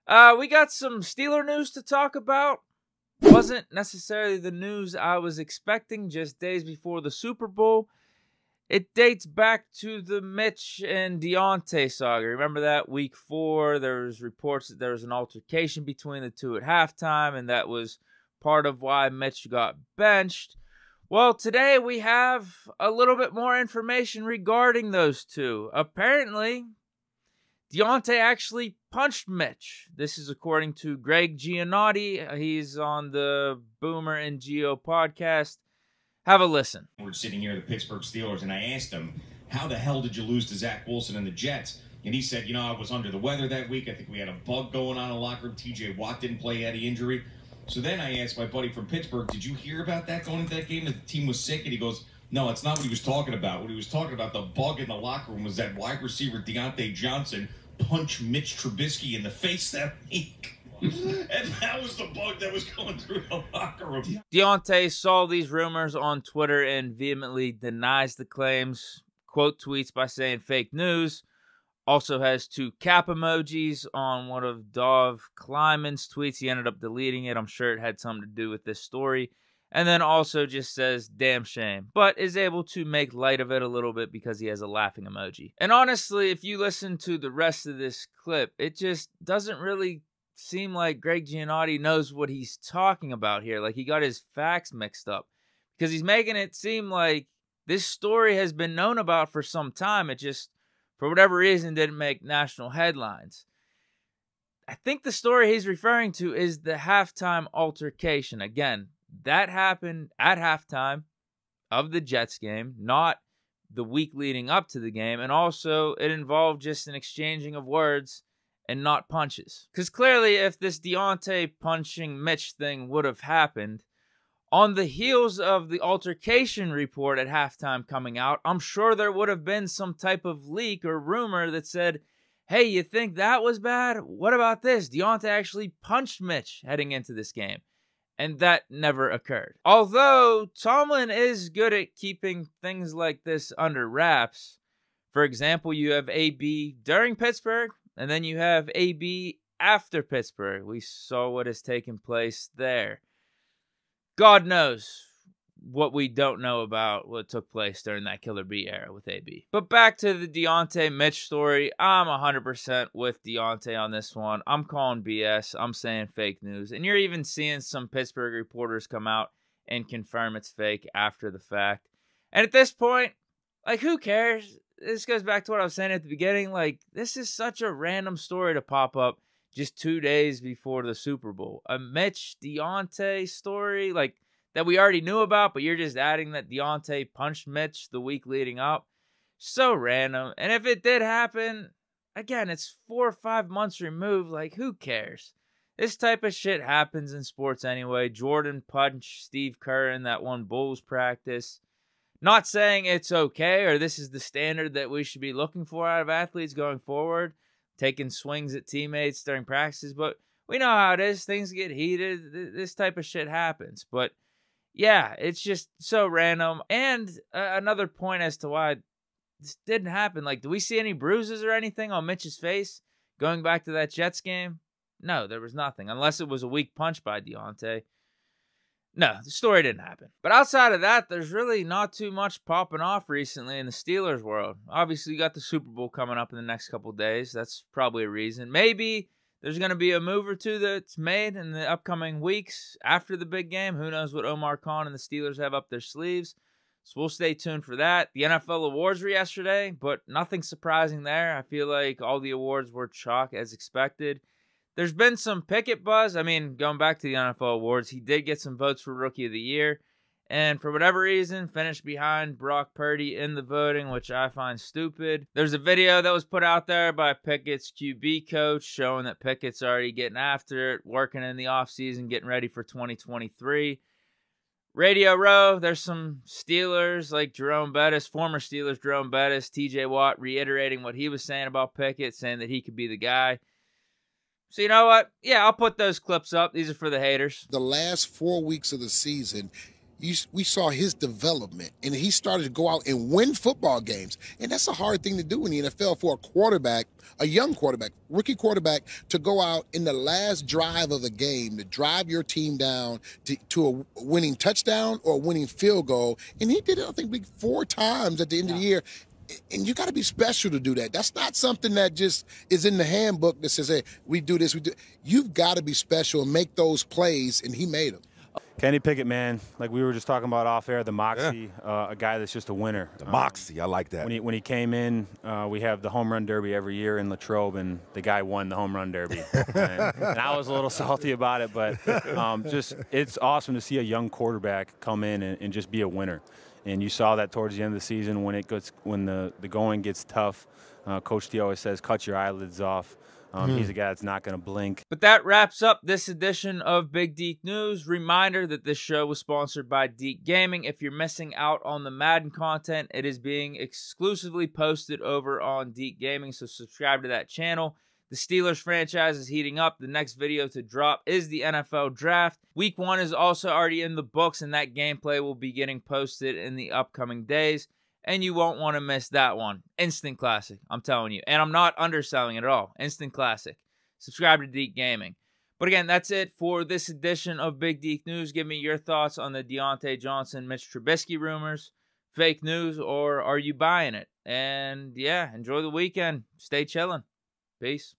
We got some Steeler news to talk about. Wasn't necessarily the news I was expecting just days before the Super Bowl. It dates back to the Mitch and Diontae saga. Remember that week 4, there was reports that there was an altercation between the two at halftime, and that was part of why Mitch got benched. Well, today we have a little bit more information regarding those two. Apparently, Diontae actually punched Mitch. This is according to Greg Giannotti. He's on the Boomer and Geo podcast. Have a listen. We're sitting here at the Pittsburgh Steelers, and I asked him, how the hell did you lose to Zach Wilson and the Jets? And he said, I was under the weather that week. I think we had a bug going on in the locker room. TJ Watt didn't play, he had an injury. So then I asked my buddy from Pittsburgh, did you hear about that going into that game? The team was sick, and he goes, no, it's not what he was talking about. What he was talking about, the bug in the locker room, was that wide receiver Diontae Johnson punched Mitch Trubisky in the face that week. And that was the bug that was going through the locker room. Diontae saw these rumors on Twitter and vehemently denies the claims. Quote tweets by saying fake news. Also has 2 cap emojis on one of Dov Kleiman's tweets. He ended up deleting it. I'm sure it had something to do with this story. And then also just says, damn shame. But is able to make light of it a little bit because he has a laughing emoji. And honestly, if you listen to the rest of this clip, it just doesn't really seem like Greg Giannotti knows what he's talking about here. Like he got his facts mixed up. Because he's making it seem like this story has been known about for some time. It just, for whatever reason, didn't make national headlines. I think the story he's referring to is the halftime altercation. Again, that happened at halftime of the Jets game, not the week leading up to the game. And also, it involved just an exchanging of words and not punches. Because clearly, if this Diontae punching Mitch thing would have happened, on the heels of the altercation report at halftime coming out, I'm sure there would have been some type of leak or rumor that said, hey, you think that was bad? What about this? Diontae actually punched Mitch heading into this game. And that never occurred. Although Tomlin is good at keeping things like this under wraps. For example, you have AB during Pittsburgh, and then you have AB after Pittsburgh. We saw what has taken place there. God knows what we don't know about what took place during that Killer B era with AB. But back to the Diontae Mitch story. I'm 100% with Diontae on this one. I'm calling BS. I'm saying fake news. And you're even seeing some Pittsburgh reporters come out and confirm it's fake after the fact. And at this point, like, who cares? This goes back to what I was saying at the beginning. Like, this is such a random story to pop up just 2 days before the Super Bowl. A Mitch Diontae story, like, that we already knew about, but you're just adding that Diontae punched Mitch the week leading up. So random. And if it did happen, again, it's 4 or 5 months removed. Like, who cares? This type of shit happens in sports anyway. Jordan punched Steve Kerr in that one Bulls practice. Not saying it's okay or this is the standard that we should be looking for out of athletes going forward, taking swings at teammates during practices, but we know how it is. Things get heated. This type of shit happens. But yeah, it's just so random. And another point as to why this didn't happen. Like, do we see any bruises or anything on Mitch's face going back to that Jets game? No, there was nothing. Unless it was a weak punch by Diontae. No, the story didn't happen. But outside of that, there's really not too much popping off recently in the Steelers world. Obviously, you got the Super Bowl coming up in the next couple of days. That's probably a reason. Maybe there's going to be a move or two that's made in the upcoming weeks after the big game. Who knows what Omar Khan and the Steelers have up their sleeves. So we'll stay tuned for that. The NFL awards were yesterday, but nothing surprising there. I feel like all the awards were chalk as expected. There's been some Pickett buzz. I mean, going back to the NFL awards, he did get some votes for Rookie of the Year. And for whatever reason, finished behind Brock Purdy in the voting, which I find stupid. There's a video that was put out there by Pickett's QB coach showing that Pickett's already getting after it, working in the offseason, getting ready for 2023. Radio Row, there's some Steelers like Jerome Bettis, former Steelers Jerome Bettis, TJ Watt reiterating what he was saying about Pickett, saying that he could be the guy. So you know what? Yeah, I'll put those clips up. These are for the haters. The last 4 weeks of the season, we saw his development, and he started to go out and win football games. And that's a hard thing to do in the NFL for a quarterback, a young quarterback, rookie quarterback, to go out in the last drive of a game to drive your team down to a winning touchdown or a winning field goal. And he did it, I think, 4 times at the end of the year. And you got to be special to do that. That's not something that just is in the handbook that says, hey, we do this, we do. You've got to be special and make those plays, and he made them. Kenny Pickett, man, like we were just talking about off air, the moxie, a guy that's just a winner. The moxie, I like that. When he came in, we have the home run derby every year in Latrobe, and the guy won the home run derby. and I was a little salty about it, but it's awesome to see a young quarterback come in and just be a winner. And you saw that towards the end of the season when the going gets tough. Coach T always says, cut your eyelids off. He's a guy that's not going to blink. But that wraps up this edition of Big Deke News. Reminder that this show was sponsored by Deke Gaming. If you're missing out on the Madden content, it is being exclusively posted over on Deke Gaming, so subscribe to that channel. The Steelers franchise is heating up. The next video to drop is the NFL Draft. Week 1 is also already in the books, and that gameplay will be getting posted in the upcoming days. And you won't want to miss that one. Instant classic, I'm telling you. And I'm not underselling it at all. Instant classic. Subscribe to Deke Gaming. But again, that's it for this edition of Big Deke News. Give me your thoughts on the Diontae Johnson, Mitch Trubisky rumors. Fake news, or are you buying it? And yeah, enjoy the weekend. Stay chilling. Peace.